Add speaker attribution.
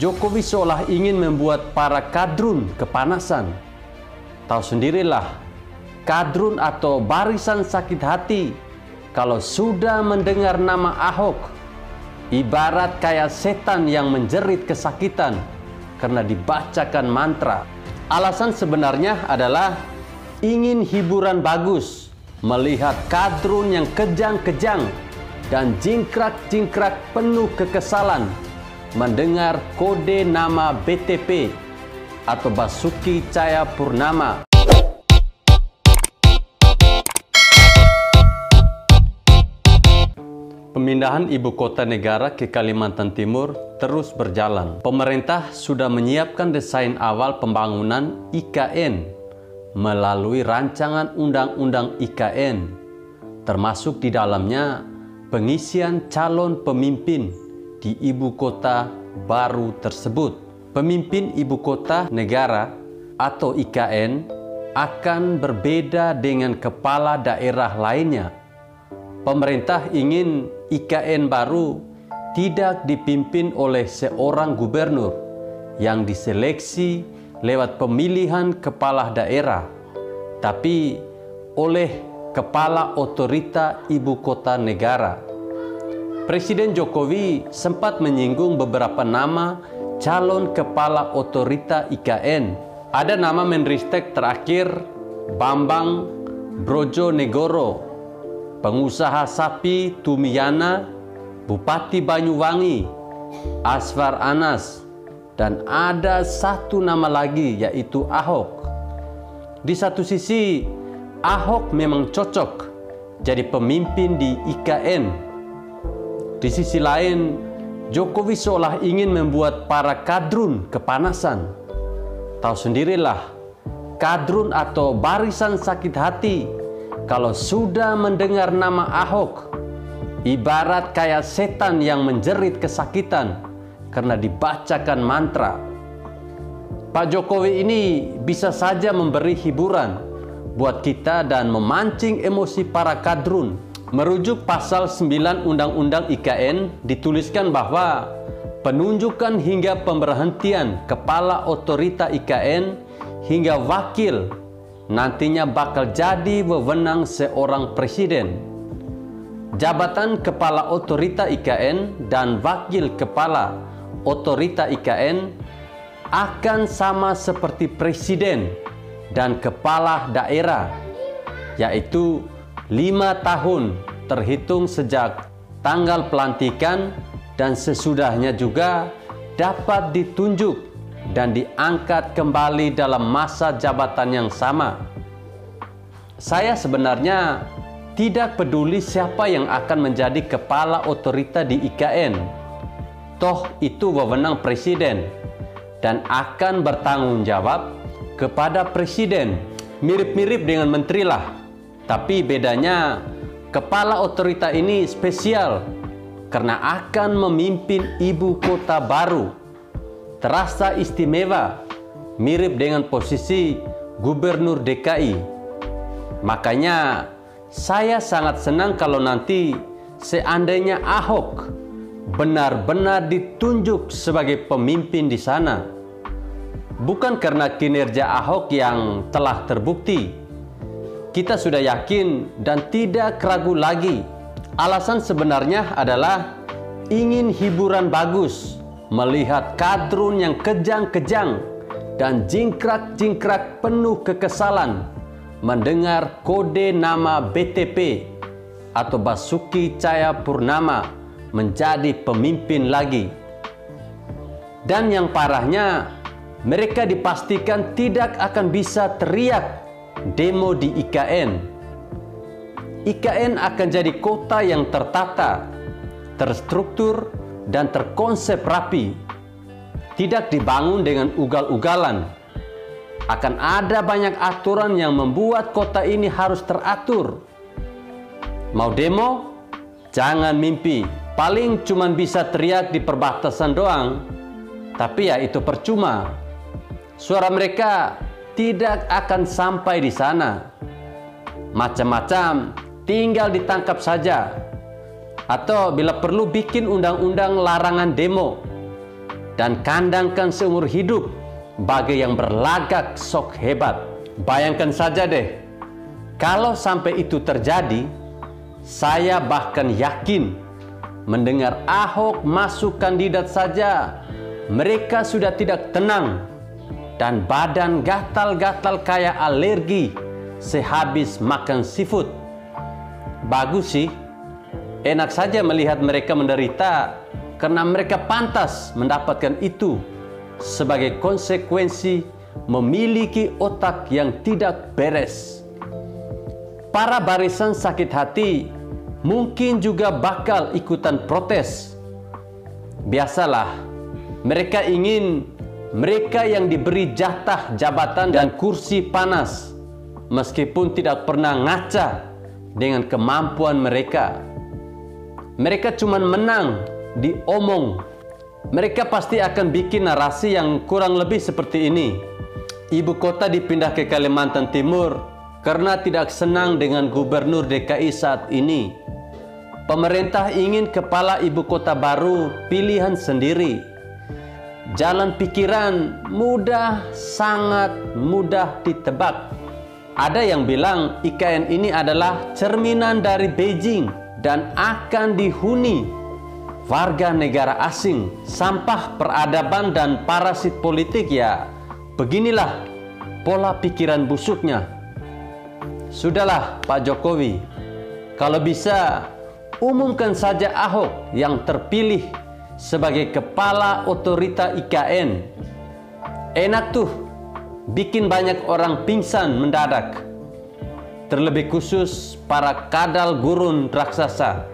Speaker 1: Jokowi seolah ingin membuat para kadrun kepanasan. Tahu sendirilah, kadrun atau barisan sakit hati kalau sudah mendengar nama Ahok, ibarat kayak setan yang menjerit kesakitan karena dibacakan mantra. Alasan sebenarnya adalah ingin hiburan bagus, melihat kadrun yang kejang-kejang dan jingkrak-jingkrak penuh kekesalan mendengar kode nama BTP atau Basuki Cahayapurnama. Pemindahan ibu kota negara ke Kalimantan Timur terus berjalan. Pemerintah sudah menyiapkan desain awal pembangunan IKN melalui rancangan undang-undang IKN, termasuk di dalamnya pengisian calon pemimpin di ibu kota baru tersebut. Pemimpin ibu kota negara atau IKN akan berbeda dengan kepala daerah lainnya. Pemerintah ingin IKN baru tidak dipimpin oleh seorang gubernur yang diseleksi lewat pemilihan kepala daerah, tapi oleh kepala otorita ibu kota negara. Presiden Jokowi sempat menyinggung beberapa nama calon kepala otorita IKN. Ada nama Menristek terakhir Bambang Brojonegoro, pengusaha sapi Tumiyana, Bupati Banyuwangi Aswar Anas, dan ada satu nama lagi yaitu Ahok. Di satu sisi, Ahok memang cocok jadi pemimpin di IKN. Di sisi lain, Jokowi seolah ingin membuat para kadrun kepanasan. Tahu sendirilah, kadrun atau barisan sakit hati kalau sudah mendengar nama Ahok, ibarat kayak setan yang menjerit kesakitan karena dibacakan mantra. Pak Jokowi ini bisa saja memberi hiburan buat kita dan memancing emosi para kadrun. Merujuk pasal 9 Undang-Undang IKN dituliskan bahwa penunjukan hingga pemberhentian kepala otorita IKN hingga wakil nantinya bakal jadi wewenang seorang presiden. Jabatan kepala otorita IKN dan wakil kepala otorita IKN akan sama seperti presiden dan kepala daerah, yaitu 5 tahun terhitung sejak tanggal pelantikan dan sesudahnya juga dapat ditunjuk dan diangkat kembali dalam masa jabatan yang sama. Saya sebenarnya tidak peduli siapa yang akan menjadi kepala otorita di IKN. Toh itu wewenang presiden dan akan bertanggung jawab kepada presiden. Mirip-mirip dengan menteri lah. Tapi bedanya, kepala otorita ini spesial karena akan memimpin ibu kota baru. Terasa istimewa, mirip dengan posisi gubernur DKI. Makanya, saya sangat senang kalau nanti seandainya Ahok benar-benar ditunjuk sebagai pemimpin di sana. Bukan karena kinerja Ahok yang telah terbukti. Kita sudah yakin dan tidak ragu lagi. Alasan sebenarnya adalah ingin hiburan bagus, melihat kadrun yang kejang-kejang dan jingkrak-jingkrak penuh kekesalan mendengar kode nama BTP atau Basuki Cahayapurnama menjadi pemimpin lagi. Dan yang parahnya, mereka dipastikan tidak akan bisa teriak demo di IKN. IKN akan jadi kota yang tertata, terstruktur, dan terkonsep rapi. Tidak dibangun dengan ugal-ugalan. Akan ada banyak aturan yang membuat kota ini harus teratur. Mau demo? Jangan mimpi. Paling cuman bisa teriak di perbatasan doang. Tapi ya itu percuma. Suara mereka tidak akan sampai di sana. Macam-macam tinggal ditangkap saja. Atau bila perlu bikin undang-undang larangan demo. dan kandangkan seumur hidup bagi yang berlagak sok hebat. Bayangkan saja deh, kalau sampai itu terjadi, saya bahkan yakin mendengar Ahok masuk kandidat saja, mereka sudah tidak tenang dan badan gatal-gatal kayak alergi sehabis makan seafood. Bagus sih, enak saja melihat mereka menderita karena mereka pantas mendapatkan itu sebagai konsekuensi memiliki otak yang tidak beres. Para barisan sakit hati mungkin juga bakal ikutan protes. Biasalah, mereka ingin mereka yang diberi jatah jabatan dan kursi panas meskipun tidak pernah ngaca dengan kemampuan mereka. Mereka cuma menang diomong. Mereka pasti akan bikin narasi yang kurang lebih seperti ini. Ibu kota dipindah ke Kalimantan Timur karena tidak senang dengan gubernur DKI saat ini. Pemerintah ingin kepala ibu kota baru pilihan sendiri. Jalan pikiran mudah, sangat mudah ditebak. Ada yang bilang IKN ini adalah cerminan dari Beijing dan akan dihuni warga negara asing, sampah peradaban dan parasit politik. Ya, beginilah pola pikiran busuknya. Sudahlah Pak Jokowi, kalau bisa umumkan saja Ahok yang terpilih sebagai kepala otorita IKN. Enak tuh, bikin banyak orang pingsan mendadak. Terlebih khusus para kadal gurun raksasa.